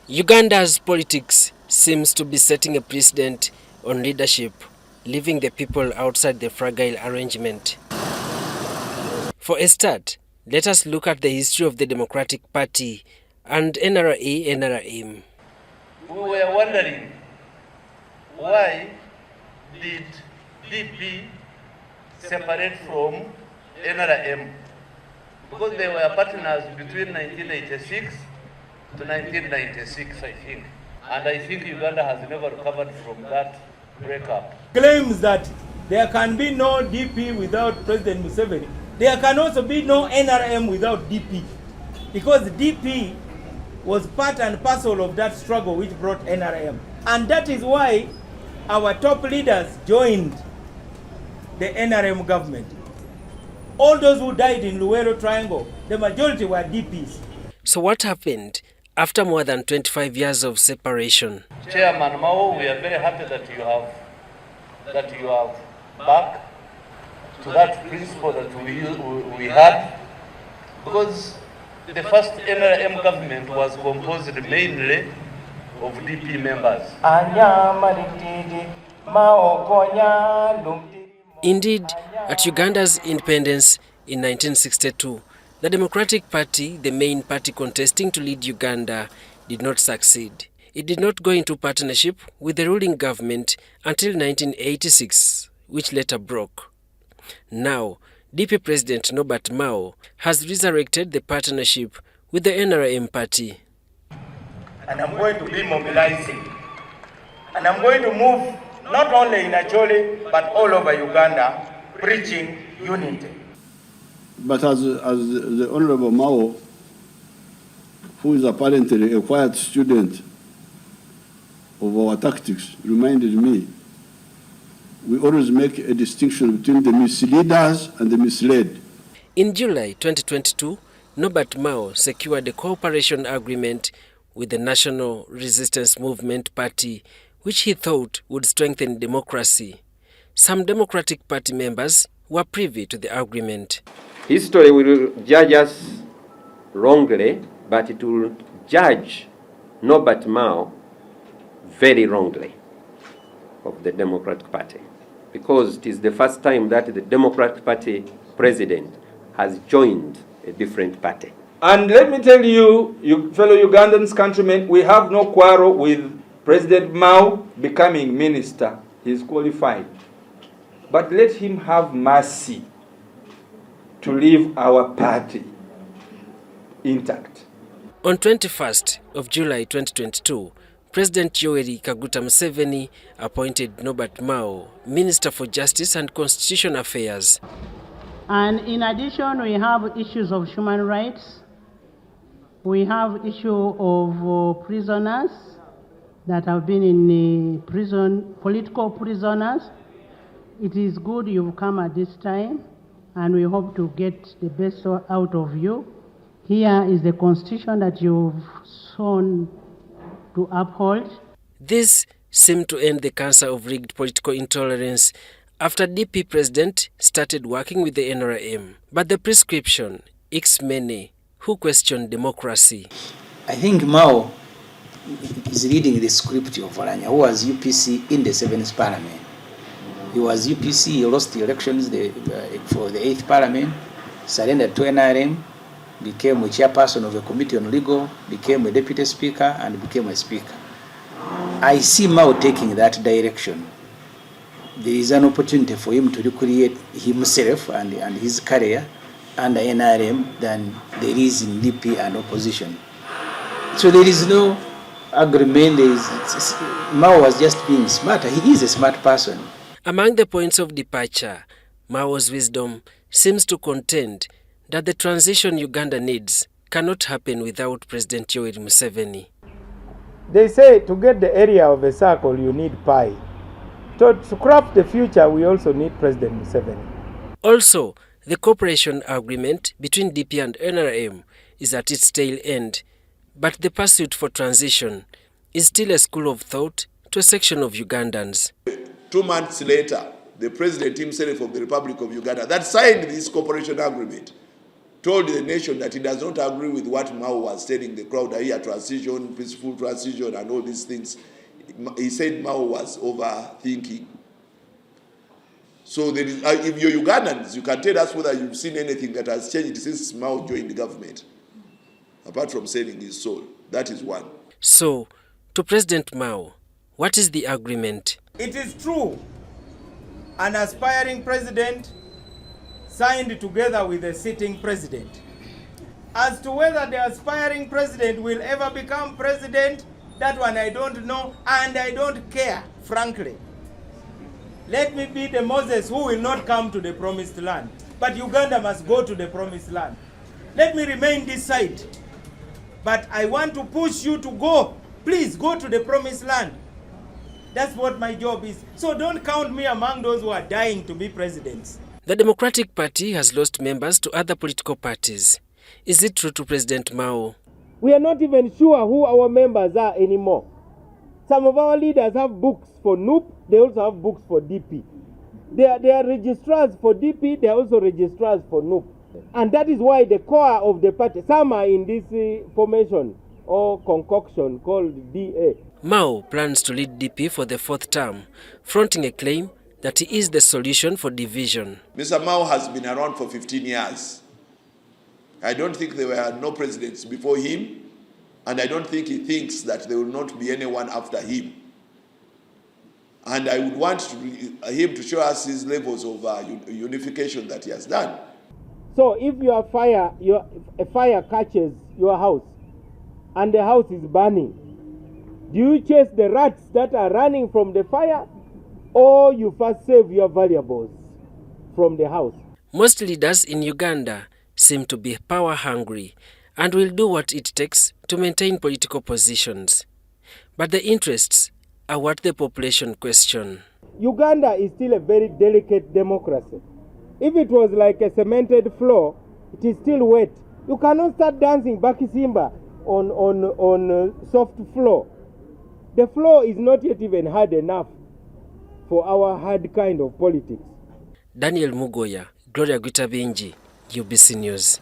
Uganda's politics seems to be setting a precedent on leadership, leaving the people outside the fragile arrangement. For a start, let us look at the history of the Democratic Party and NRM. We were wondering, why did DP separate from NRM? Because they were partners between 1986 to 1996, I think. And I think Uganda has never recovered from that breakup. Claims that there can be no DP without President Museveni. There can also be no NRM without DP. Because DP was part and parcel of that struggle which brought NRM. And that is why our top leaders joined the NRM government. All those who died in Luwero Triangle, the majority were DPs. So what happened after more than 25 years of separation? Chairman Mao, we are very happy that you have back to that principle that we had, because the first NRM government was composed mainly of DP members. Indeed, at Uganda's independence in 1962, the Democratic Party, the main party contesting to lead Uganda, did not succeed. It did not go into partnership with the ruling government until 1986, which later broke. Now, DP President Norbert Mao has resurrected the partnership with the NRM party. And I'm going to be mobilizing. And I'm going to move not only in Acholi, but all over Uganda, preaching unity. But as the Honorable Mao, who is apparently a quiet student of our tactics, reminded me, we always make a distinction between the misleaders and the misled. In July 2022, Norbert Mao secured a cooperation agreement with the National Resistance Movement Party, which he thought would strengthen democracy. Some Democratic Party members were privy to the agreement. History will judge us wrongly, but it will judge Norbert Mao very wrongly of the Democratic Party, because it is the first time that the Democratic Party president has joined a different party. And let me tell you, fellow Ugandans, countrymen, we have no quarrel with President Mao becoming minister. He is qualified. But let him have mercy to leave our party intact. On 21st of July 2022, President Yoweri Kaguta Museveni appointed Norbert Mao Minister for Justice and Constitutional Affairs. And in addition, we have issues of human rights. We have issue of prisoners that have been in prison, political prisoners. It is good you've come at this time, and we hope to get the best out of you. Here is the constitution that you've sworn to uphold. This seemed to end the cancer of rigged political intolerance after DP president started working with the NRM. But the prescription icks many who question democracy. I think Mao is reading the script of Varanya, who was UPC in the 7th Parliament. He was UPC, he lost the elections for the 8th Parliament, surrendered to NRM, became a chairperson of a committee on legal, became a deputy speaker, and became a speaker. I see Mao taking that direction. There is an opportunity for him to recreate himself and his career under NRM than there is in DP and opposition. So there is no agreement. Mao was just being smarter. He is a smart person. Among the points of departure, Mao's wisdom seems to contend that the transition Uganda needs cannot happen without President Yoweri Museveni. They say to get the area of a circle, you need pi. So to craft the future, we also need President Museveni. Also, the cooperation agreement between DP and NRM is at its tail end, but the pursuit for transition is still a school of thought to a section of Ugandans. 2 months later, the president himself of the Republic of Uganda that signed this cooperation agreement told the nation that he does not agree with what Mao was telling the crowd, here transition, peaceful transition, and all these things. He said Mao was overthinking. So there is, if you're Ugandans, you can tell us whether you've seen anything that has changed since Mao joined the government, apart from selling his soul. That is one. So, to President Mao, what is the agreement? It is true, an aspiring president signed together with a sitting president. As to whether the aspiring president will ever become president, that one I don't know, and I don't care, frankly. Let me be the Moses who will not come to the promised land, but Uganda must go to the promised land. Let me remain this side, but I want to push you to go. Please go to the promised land. That's what my job is. So don't count me among those who are dying to be presidents. The Democratic Party has lost members to other political parties. Is it true to President Mao? We are not even sure who our members are anymore. Some of our leaders have books for NUP, they also have books for DP. They are registrars for DP, they are also registrars for NUP. And that is why the core of the party, some are in this formation or concoction called DA. Mao plans to lead DP for the 4th term, fronting a claim that he is the solution for division. Mr. Mao has been around for 15 years. I don't think there were no presidents before him, and I don't think he thinks that there will not be anyone after him. And I would want him to show us his levels of unification that he has done. So if a fire catches your house and the house is burning, do you chase the rats that are running from the fire, or you first save your valuables from the house? Most leaders in Uganda seem to be power hungry and will do what it takes to maintain political positions. But the interests are what the population question. Uganda is still a very delicate democracy. If it was like a cemented floor, it is still wet. You cannot start dancing Bakisimba on soft floor. The floor is not yet even hard enough for our hard kind of politics. Daniel Mugoya, Gloria Gutabinji, UBC News.